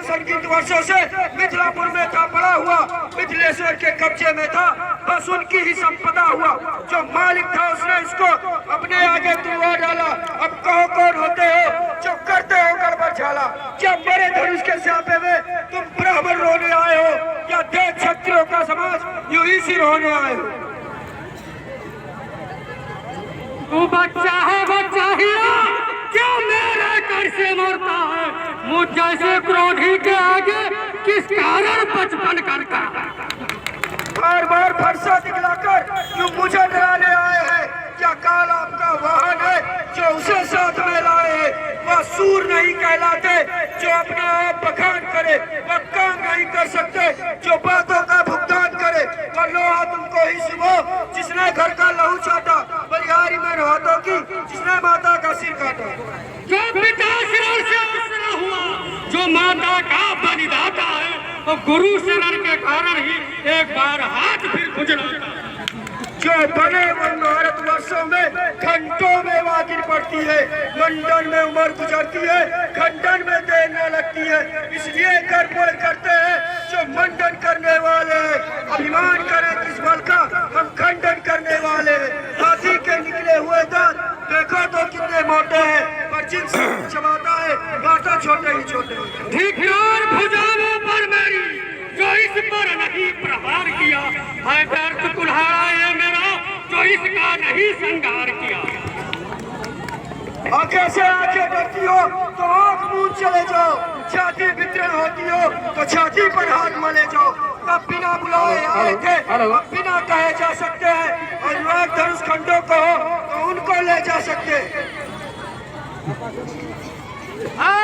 संगीत वर्षों से मिथिलापुर में था पड़ा हुआ, मिथिलेश्वर के कब्जे में था, बस उनकी ही संपदा हुआ। जो मालिक था उसने इसको अपने आगे तुलवा डाला। अब कहो कौन होते हो जो करते हो गड़बड़ झाला? क्या मेरे धनुष के स्यापे में तुम ब्राह्मण रोने आए हो, या देश क्षत्रियों का समाज यूं ही सिर होने आए हो? तू बच्चा है, बच्चा ही क्यों मेरे घर से मरता है? मुझ जैसे क्रोधी के आगे किस कारण बचपन करता? बार बार फरसा दिखलाकर क्यों मुझे डराने आए हैं? क्या काल आपका वाहन है जो उसे साथ में लाए हैं? वह सूर नहीं कहलाते जो अपना आप बखान करे, वह काम नहीं कर सकते जो बातों का भुगतान करे। वह लोहा तुमको ही सुबह जिसने घर का लहू चाटा, बलिहारी में हाथों की जिसने माता का सिर काटा। जो पिता शरण से आसरा हुआ, जो माता का बलिदाता है, वो गुरु शरण के कारण ही एक बार हाथ फिर गुजरा। जो बने मन भारत वर्षों में घंटों में वागिर पड़ती है, मंडन में उम्र गुजरती है, खंडन में देर न लगती है। इसलिए गड़बड़ करते हैं जो मंडन करने वाले हैं। अभिमान करें किस बल का, हम खंडन करने वाले हैं। हाथी के निकले हुए दांत देखो तो कितने मोटे हैं, पर जिनसे चबाता है घाटा छोटे ही छोटे। धिक्कार भुजाओं पर मेरी जो इस पर नहीं प्रहार किया है, दर्द कुल्हाड़ा ये मेरा जो इसका नहीं श्रृंगार किया। आंखें से आंखें डरती हो तो आंख मूंद चले जाओ, छाती वितरण होती हो तो छाती पर हाथ मले जाओ। तब बिना बुलाए आए थे, अब बिना कहे जा सकते हैं, और युवक धनुष खंडों को हो तो उनको ले जा सकते।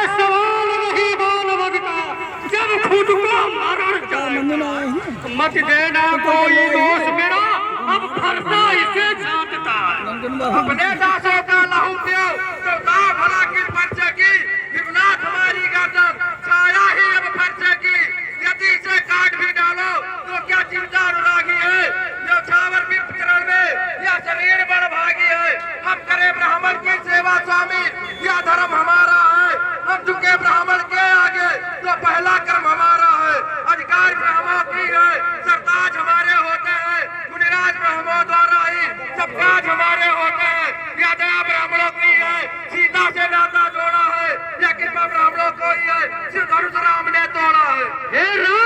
सवाल नहीं बाल बदता जब खुद को मरण जाए, मत देना कोई दोष मेरा, अब फरसा इसे छांटता। अपने